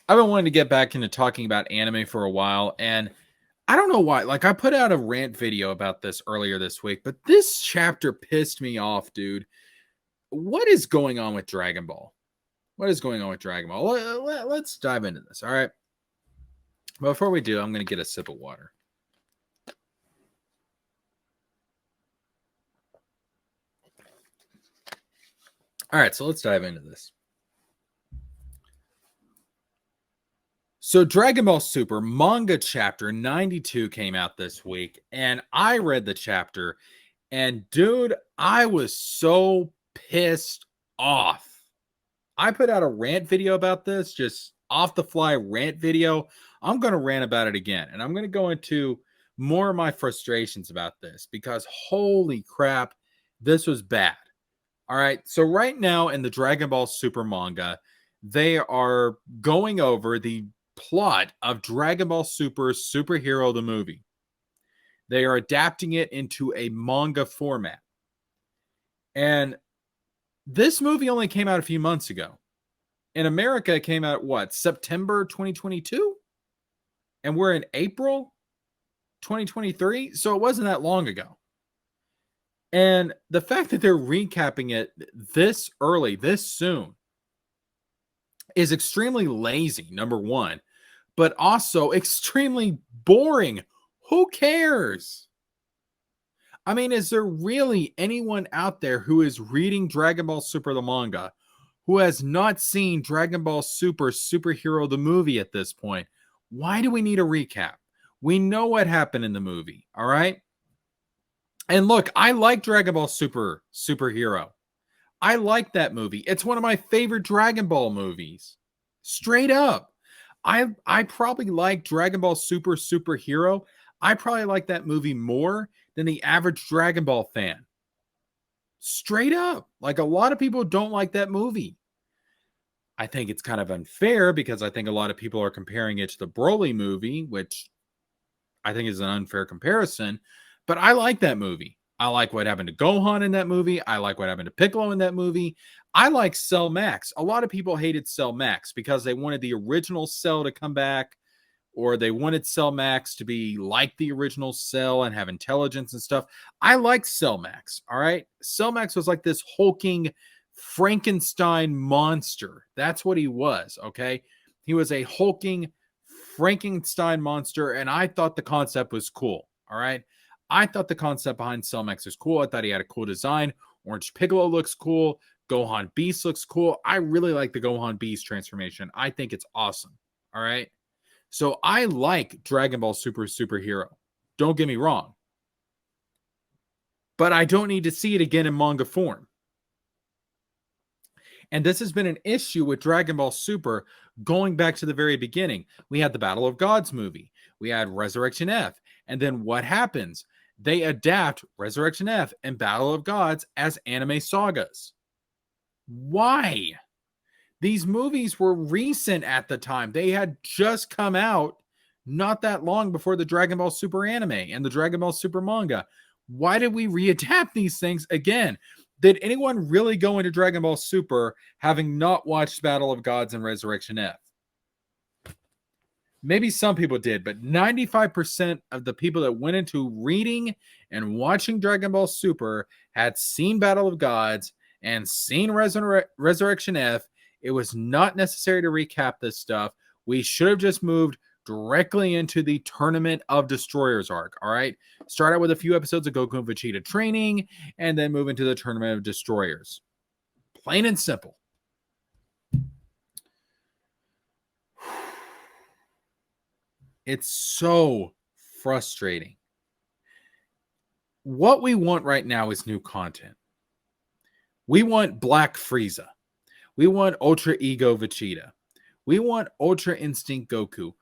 I've been wanting to get back into talking about anime for a while, and I don't know why. Like, I put out a rant video about this earlier this week, but this chapter pissed me off, dude. What is going on with Dragon Ball? What is going on with Dragon Ball? Let's dive into this. All right. But before we do, I'm going to get a sip of water. All right. So let's dive into this. So, Dragon Ball Super manga chapter 92 came out this week, and I read the chapter, and dude, I was so pissed off. I put out a rant video about this, just off the fly rant video. I'm going to rant about it again, and I'm going to go into more of my frustrations about this because holy crap, this was bad. All right. So, right now in the Dragon Ball Super manga, they are going over the plot of Dragon Ball Super Superhero the movie. They are adapting it into a manga format. And this movie only came out a few months ago. In America, it came out what, September 2022? And we're in April 2023. So it wasn't that long ago. And the fact that they're recapping it this early, this soon, is extremely lazy, number one, but also extremely boring. Who cares? I mean, is there really anyone out there who is reading Dragon Ball Super the manga who has not seen Dragon Ball Super Superhero the movie at this point? Why do we need a recap? We know what happened in the movie, all right? And look, I like Dragon Ball Super Superhero. I like that movie. It's one of my favorite Dragon Ball movies. Straight up. I probably like Dragon Ball Super Superhero. I probably like that movie more than the average Dragon Ball fan. Straight up. Like, a lot of people don't like that movie. I think it's kind of unfair because I think a lot of people are comparing it to the Broly movie, which I think is an unfair comparison. But I like that movie. I like what happened to Gohan in that movie. I like what happened to Piccolo in that movie. I like Cell Max. A lot of people hated Cell Max because they wanted the original Cell to come back, or they wanted Cell Max to be like the original Cell and have intelligence and stuff. I like Cell Max. All right. Cell Max was like this hulking Frankenstein monster. That's what he was. Okay. He was a hulking Frankenstein monster, and I thought the concept was cool. All right. I thought the concept behind Cell Max was cool. I thought he had a cool design. Orange Piccolo looks cool. Gohan Beast looks cool. I really like the Gohan Beast transformation. I think it's awesome. All right. So I like Dragon Ball Super Superhero. Don't get me wrong. But I don't need to see it again in manga form. And this has been an issue with Dragon Ball Super going back to the very beginning. We had the Battle of Gods movie. We had Resurrection F. And then what happens? They adapt Resurrection F and Battle of Gods as anime sagas. Why? These movies were recent at the time. They had just come out not that long before the Dragon Ball Super anime and the Dragon Ball Super manga. Why did we readapt these things again? Did anyone really go into Dragon Ball Super having not watched Battle of Gods and Resurrection F? Maybe some people did, but 95% of the people that went into reading and watching Dragon Ball Super had seen Battle of Gods and seen Resurrection F. It was not necessary to recap this stuff. We should have just moved directly into the Tournament of Destroyers arc. All right. Start out with a few episodes of Goku and Vegeta training and then move into the Tournament of Destroyers. Plain and simple. It's so frustrating. What we want right now is new content. We want Black Frieza. We want Ultra Ego Vegeta. We want Ultra Instinct Goku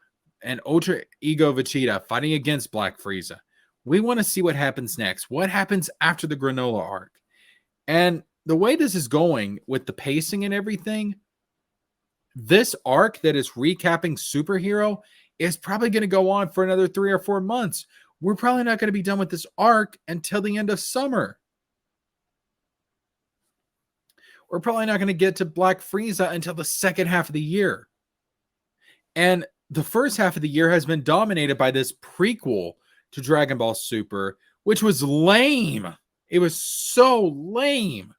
and Ultra Ego Vegeta fighting against Black Frieza. We want to see what happens next. What happens after the Granola arc? And the way this is going with the pacing and everything, this arc that is recapping Superhero is probably going to go on for another 3 or 4 months. We're probably not going to be done with this arc until the end of summer. We're probably not going to get to Black Frieza until the second half of the year. And the first half of the year has been dominated by this prequel to Dragon Ball Super, which was lame. It was so lame.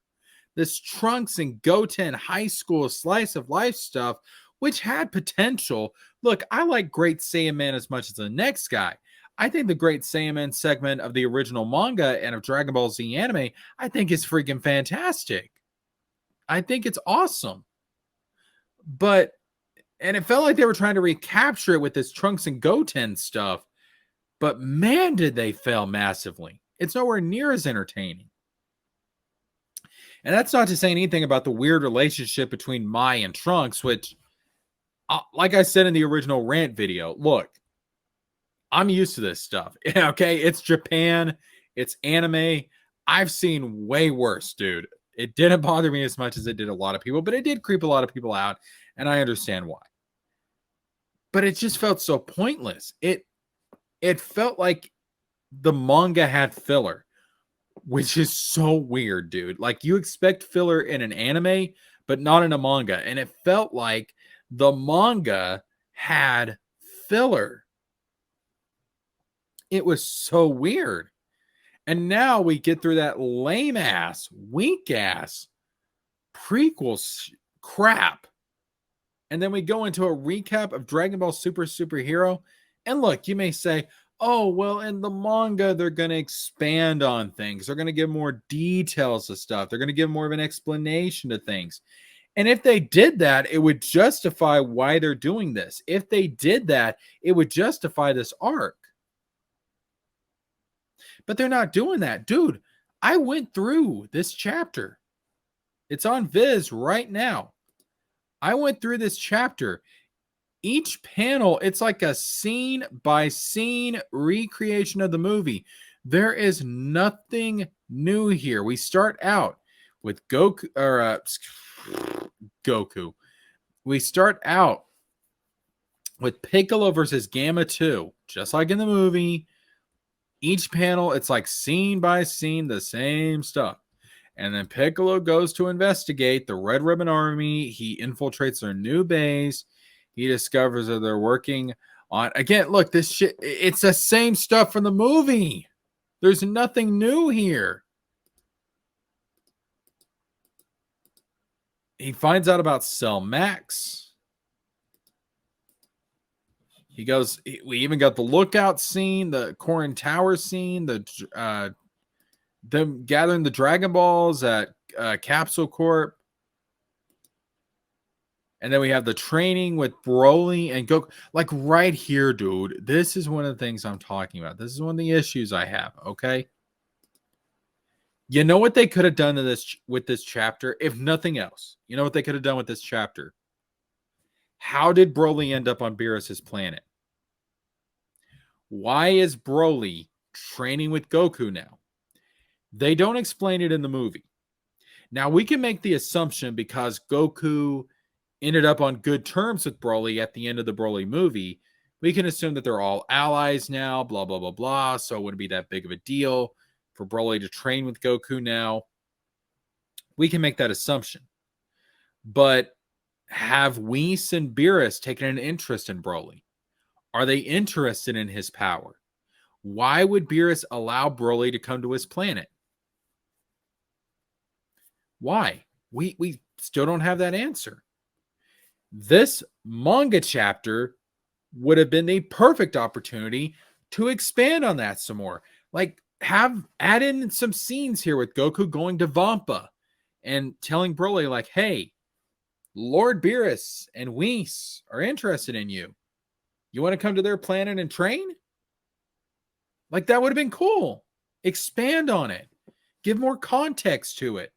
This Trunks and Goten high school slice of life stuff, which had potential. Look, I like Great Saiyaman as much as the next guy. I think the Great Saiyaman segment of the original manga and of Dragon Ball Z anime, I think is freaking fantastic. I think it's awesome. But, and it felt like they were trying to recapture it with this Trunks and Goten stuff. But man, did they fail massively. It's nowhere near as entertaining. And that's not to say anything about the weird relationship between Mai and Trunks, which, like I said in the original rant video, look, I'm used to this stuff. Okay, it's Japan, it's anime. I've seen way worse, dude. It didn't bother me as much as it did a lot of people, but it did creep a lot of people out, and I understand why. But it just felt so pointless. It felt like the manga had filler, which is so weird, dude. Like, you expect filler in an anime, but not in a manga. And it felt like the manga had filler. It was so weird. And now we get through that lame ass, weak ass prequel crap. And then we go into a recap of Dragon Ball Super Superhero. And look, you may say, oh, well, in the manga, they're going to expand on things. They're going to give more details of stuff. They're going to give more of an explanation to things. And if they did that, it would justify why they're doing this. If they did that, it would justify this arc. But they're not doing that. Dude, I went through this chapter. It's on Viz right now. I went through this chapter. Each panel, it's like a scene by scene recreation of the movie. There is nothing new here. We start out with Goku. We start out with Piccolo versus Gamma 2, just like in the movie. Each panel, it's like scene by scene, the same stuff. And then Piccolo goes to investigate the Red Ribbon Army. He infiltrates their new base. He discovers that they're working on, again, look, this shit, it's the same stuff from the movie. There's nothing new here. He finds out about Cell Max. He goes, we even got the lookout scene, the Corin Tower scene, them gathering the Dragon Balls at Capsule Corp. And then we have the training with Broly and Goku. Like right here, dude. This is one of the things I'm talking about. This is one of the issues I have, okay? You know what they could have done with this chapter, if nothing else? You know what they could have done with this chapter? How did Broly end up on Beerus's planet? Why is Broly training with Goku now? They don't explain it in the movie. Now, we can make the assumption because Goku ended up on good terms with Broly at the end of the Broly movie, we can assume that they're all allies now, blah, blah, blah, blah. So it wouldn't be that big of a deal for Broly to train with Goku now. We can make that assumption. But have Whis and Beerus taken an interest in Broly? Are they interested in his power? Why would Beerus allow Broly to come to his planet? Why? We still don't have that answer. This manga chapter would have been the perfect opportunity to expand on that some more. Like, add in some scenes here with Goku going to Vampa and telling Broly, like, hey, Lord Beerus and Whis are interested in you. You want to come to their planet and train? Like, that would have been cool. Expand on it. Give more context to it.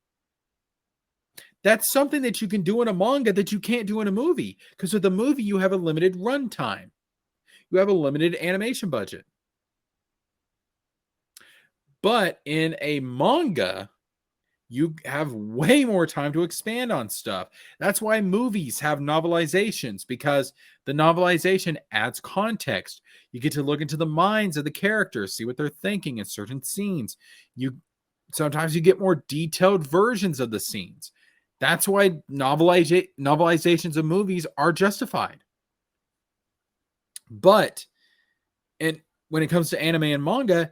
That's something that you can do in a manga that you can't do in a movie. Because with a movie, you have a limited runtime. You have a limited animation budget. But in a manga, you have way more time to expand on stuff. That's why movies have novelizations, because the novelization adds context. You get to look into the minds of the characters, see what they're thinking in certain scenes. Sometimes you get more detailed versions of the scenes. That's why novelizations of movies are justified. But and when it comes to anime and manga,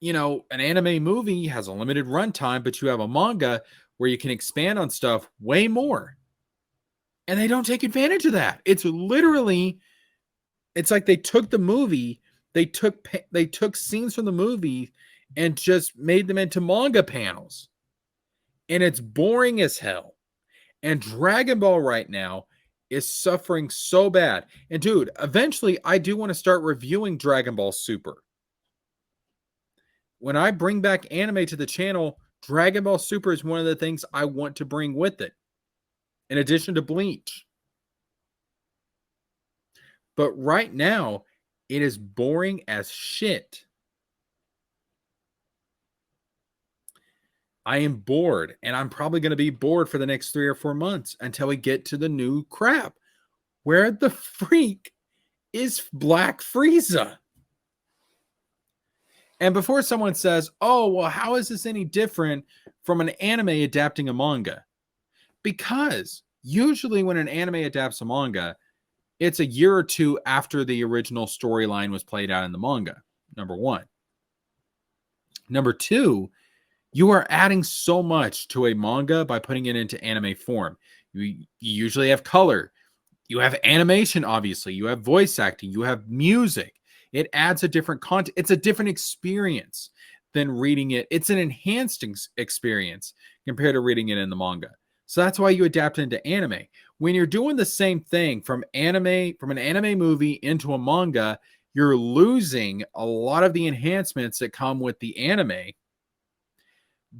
an anime movie has a limited runtime, but you have a manga where you can expand on stuff way more. And they don't take advantage of that. It's like they took the movie, they took scenes from the movie and just made them into manga panels. And it's boring as hell. And Dragon Ball right now is suffering so bad. And dude, eventually I do want to start reviewing Dragon Ball Super. When I bring back anime to the channel, Dragon Ball Super is one of the things I want to bring with it, in addition to Bleach. But right now, it is boring as shit. I am bored, and I'm probably going to be bored for the next 3 or 4 months until we get to the new crap. Where the freak is Black Frieza? And before someone says, oh, well, how is this any different from an anime adapting a manga? Because usually when an anime adapts a manga, it's a year or two after the original storyline was played out in the manga, number one. Number two, you are adding so much to a manga by putting it into anime form. You usually have color. You have animation, obviously. You have voice acting. You have music. It adds a different content. It's a different experience than reading it. It's an enhanced experience compared to reading it in the manga. So that's why you adapt it into anime. When you're doing the same thing from an anime movie into a manga, you're losing a lot of the enhancements that come with the anime.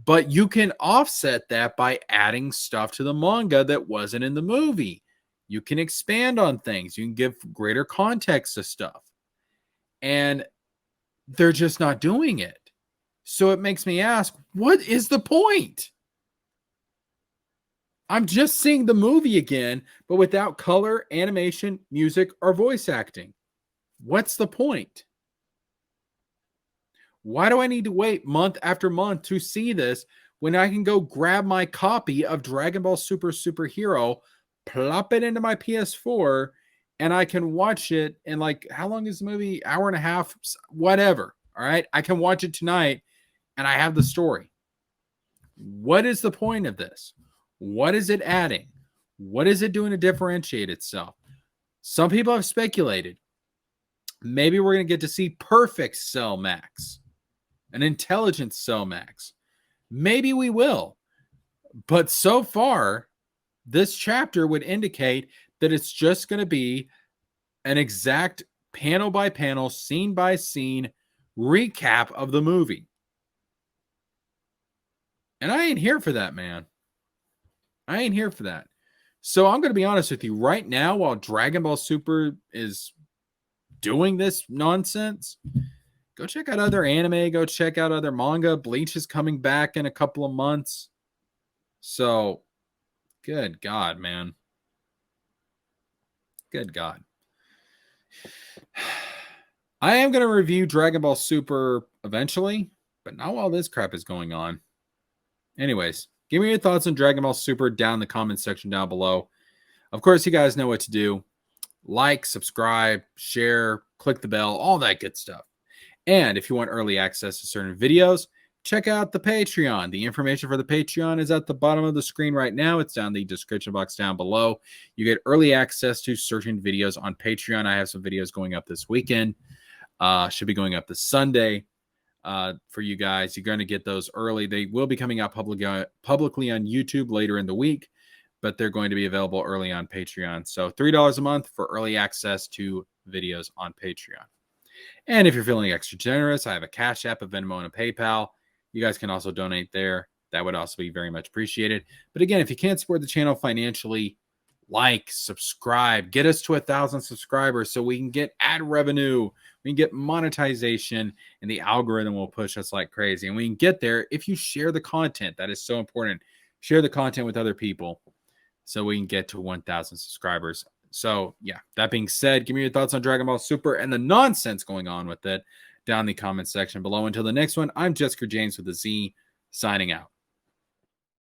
But you can offset that by adding stuff to the manga that wasn't in the movie. You can expand on things. You can give greater context to stuff. And they're just not doing it. So it makes me ask, what is the point? I'm just seeing the movie again, but without color, animation, music, or voice acting. What's the point? Why do I need to wait month after month to see this when I can go grab my copy of Dragon Ball Super Superhero, plop it into my PS4, and I can watch it in how long is the movie? Hour and a half, whatever. All right. I can watch it tonight and I have the story. What is the point of this? What is it adding? What is it doing to differentiate itself? Some people have speculated maybe we're going to get to see perfect Cell Max, an intelligent Cell Max. Maybe we will. But so far, this chapter would indicate that it's just going to be an exact panel by panel, scene by scene recap of the movie. And I ain't here for that, man. I ain't here for that. So I'm going to be honest with you. Right now, while Dragon Ball Super is doing this nonsense, go check out other anime. Go check out other manga. Bleach is coming back in a couple of months. So, good God, man. Good God. I am going to review Dragon Ball Super eventually, but not while this crap is going on. Anyways, give me your thoughts on Dragon Ball Super down in the comments section down below. Of course, you guys know what to do. Like, subscribe, share, click the bell, all that good stuff. And if you want early access to certain videos, check out the Patreon. The information for the Patreon is at the bottom of the screen right now. It's down in the description box down below. You get early access to certain videos on Patreon. I have some videos going up this weekend. Should be going up this Sunday. For you guys, you're going to get those early. They will be coming out publicly on YouTube later in the week, but they're going to be available early on Patreon. So $3 a month for early access to videos on Patreon. And if you're feeling extra generous, I have a Cash App, a Venmo, and a PayPal. You guys can also donate there. That would also be very much appreciated. But again, if you can't support the channel financially, like, subscribe, get us to 1,000 subscribers so we can get ad revenue, we can get monetization, and the algorithm will push us like crazy. And we can get there if you share the content. That is so important. Share the content with other people so we can get to 1,000 subscribers. So, yeah, that being said, give me your thoughts on Dragon Ball Super and the nonsense going on with it down in the comments section below. Until the next one, I'm JeskerJames with a Z, signing out.